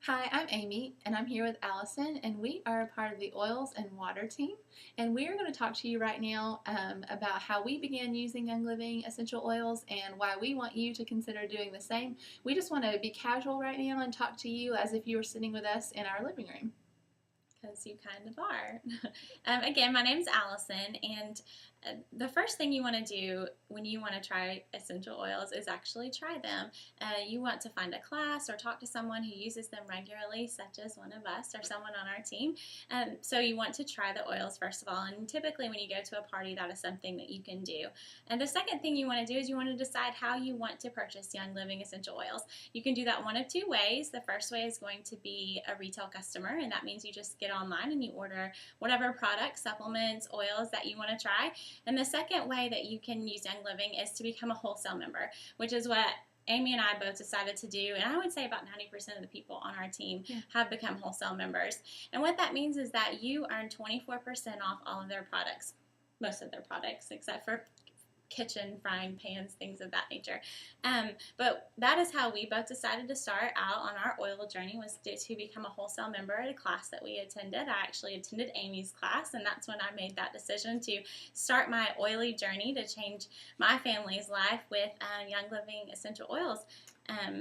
Hi, I'm Amy, and I'm here with Allison, and we are a part of the Oils and Water team. And we are going to talk to you right now about how we began using Young Living essential oils and why we want you to consider doing the same. We just want to be casual right now and talk to you as if you were sitting with us in our living room. Because you kind of are. Again, my name's Allison, and the first thing you want to do when you want to try essential oils is actually try them. You want to find a class or talk to someone who uses them regularly, such as one of us or someone on our team. So you want to try the oils first of all, and typically when you go to a party, that is something that you can do. And the second thing you want to do is you want to decide how you want to purchase Young Living essential oils. You can do that one of two ways. The first way is going to be a retail customer, and that means you just get online and you order whatever products, supplements, oils that you want to try. And the second way that you can use Young Living is to become a wholesale member, which is what Amy and I both decided to do, and I would say about 90% of the people on our team have become wholesale members. And what that means is that you earn 24% off all of their products, most of their products, except for kitchen frying pans, things of that nature. But that is how we both decided to start out on our oil journey, was to become a wholesale member at a class that we attended. I actually attended Amy's class, and that's when I made that decision to start my oily journey to change my family's life with Young Living essential oils.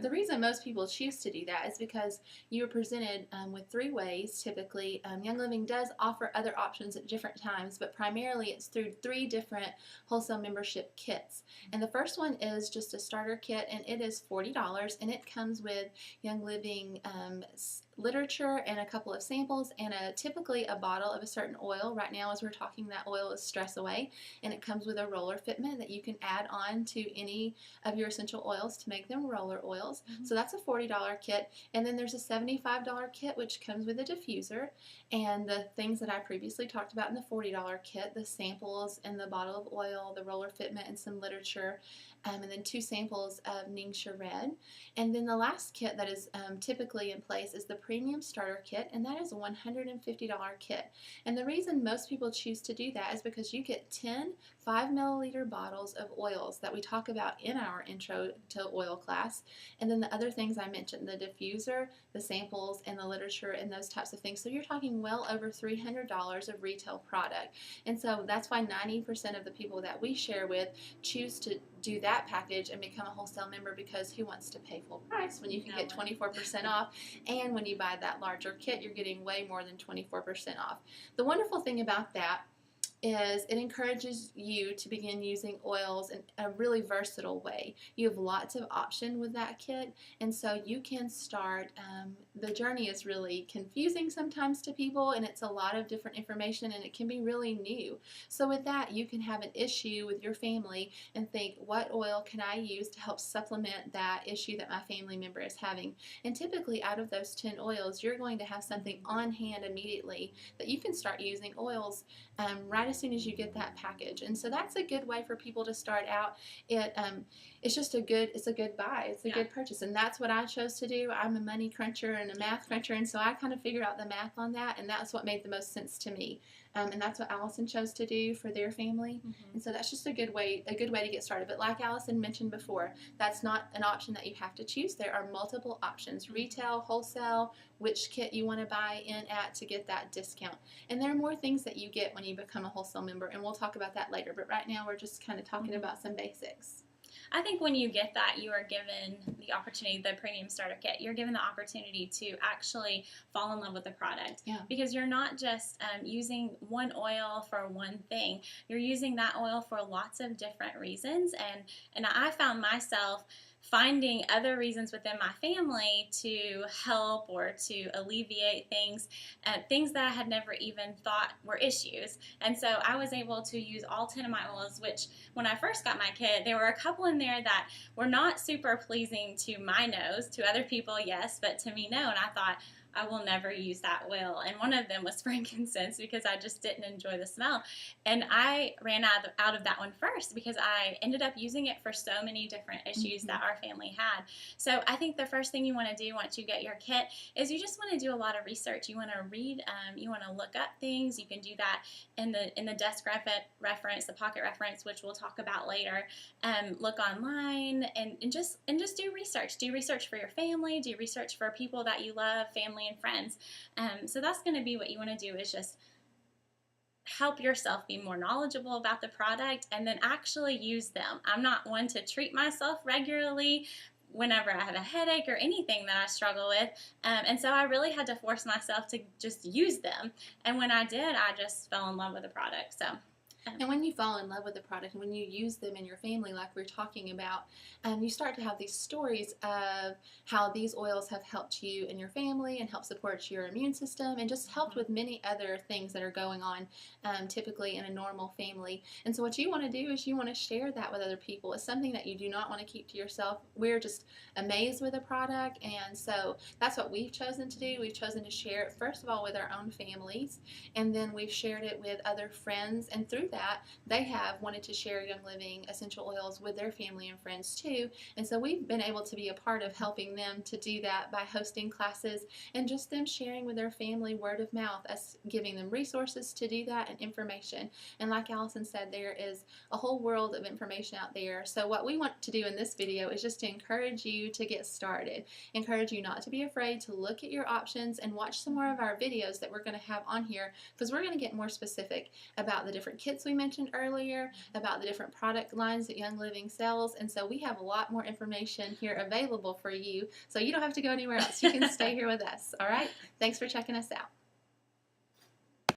The reason most people choose to do that is because you are presented with three ways typically. Young Living does offer other options at different times, but primarily it's through three different wholesale membership kits. And the first one is just a starter kit, and it is $40, and it comes with Young Living literature and a couple of samples and typically a bottle of a certain oil. Right now as we're talking, that oil is Stress Away, and it comes with a roller fitment that you can add on to any of your essential oils to make them roller oils. So that's a $40 kit. And then there's a $75 kit which comes with a diffuser and the things that I previously talked about in the $40 kit, the samples and the bottle of oil, the roller fitment, and some literature, and then 2 samples of Ningxia Red. And then the last kit that is typically in place is the Premium Starter Kit, and that is a $150 kit. And the reason most people choose to do that is because you get 10 5-milliliter bottles of oils that we talk about in our intro to oil class, and then the other things I mentioned, the diffuser, the samples, and the literature, and those types of things. So you're talking well over $300 of retail product. And so that's why 90% of the people that we share with choose to do that package and become a wholesale member, because who wants to pay full price when you can get 24% off, and when you buy that larger kit you're getting way more than 24% off. The wonderful thing about that is it encourages you to begin using oils in a really versatile way. You have lots of option with that kit, and so you can start. The journey is really confusing sometimes to people, and it's a lot of different information, and it can be really new. So with that, you can have an issue with your family and think, what oil can I use to help supplement that issue that my family member is having? And typically out of those 10 oils, you're going to have something on hand immediately that you can start using oils right as soon as you get that package. And so that's a good way for people to start out. It's just a good buy. It's a good purchase, and that's what I chose to do. I'm a money cruncher and a math cruncher, and so I kind of figured out the math on that, and that's what made the most sense to me. And that's what Allison chose to do for their family. And so that's just a good way to get started. But like Allison mentioned before, that's not an option that you have to choose. There are multiple options: retail, wholesale, which kit you want to buy in at to get that discount. And there are more things that you get when you become a wholesale member, and we'll talk about that later. But right now we're just kind of talking about some basics. I think when you get that, you are given the opportunity, the Premium Starter Kit, you're given the opportunity to actually fall in love with the product. Because you're not just using one oil for one thing. You're using that oil for lots of different reasons. And I found myself finding other reasons within my family to help or to alleviate things that I had never even thought were issues. And so I was able to use all 10 of my oils, which when I first got my kit, there were a couple in there that were not super pleasing to my nose. To other people, yes, but to me, no. And I thought, I will never use that oil. And one of them was frankincense because I just didn't enjoy the smell. And I ran out of that one first because I ended up using it for so many different issues that our family had. So I think the first thing you want to do once you get your kit is you just want to do a lot of research. You want to read, you want to look up things. You can do that in the desk reference, the pocket reference, which we'll talk about later. Look online and just do research. Do research for your family. Do research for people that you love, family and friends. So that's going to be what you want to do, is just help yourself be more knowledgeable about the product and then actually use them. I'm not one to treat myself regularly whenever I have a headache or anything that I struggle with. And so I really had to force myself to just use them. And when I did, I just fell in love with the product. So. And when you fall in love with the product and when you use them in your family, like we're talking about, you start to have these stories of how these oils have helped you and your family and help support your immune system and just helped with many other things that are going on typically in a normal family. And so what you want to do is you want to share that with other people. It's something that you do not want to keep to yourself. We're just amazed with the product, and so that's what we've chosen to do. We've chosen to share it first of all with our own families, and then we've shared it with other friends, and through that they have wanted to share Young Living essential oils with their family and friends too. And so we've been able to be a part of helping them to do that by hosting classes and just them sharing with their family word of mouth, us giving them resources to do that and information. And like Allison said, there is a whole world of information out there. So what we want to do in this video is just to encourage you to get started, encourage you not to be afraid to look at your options and watch some more of our videos that we're going to have on here, because we're going to get more specific about the different kits we mentioned earlier, about the different product lines that Young Living sells. And so we have a lot more information here available for you, so you don't have to go anywhere else. You can stay here with us. All right? Thanks for checking us out.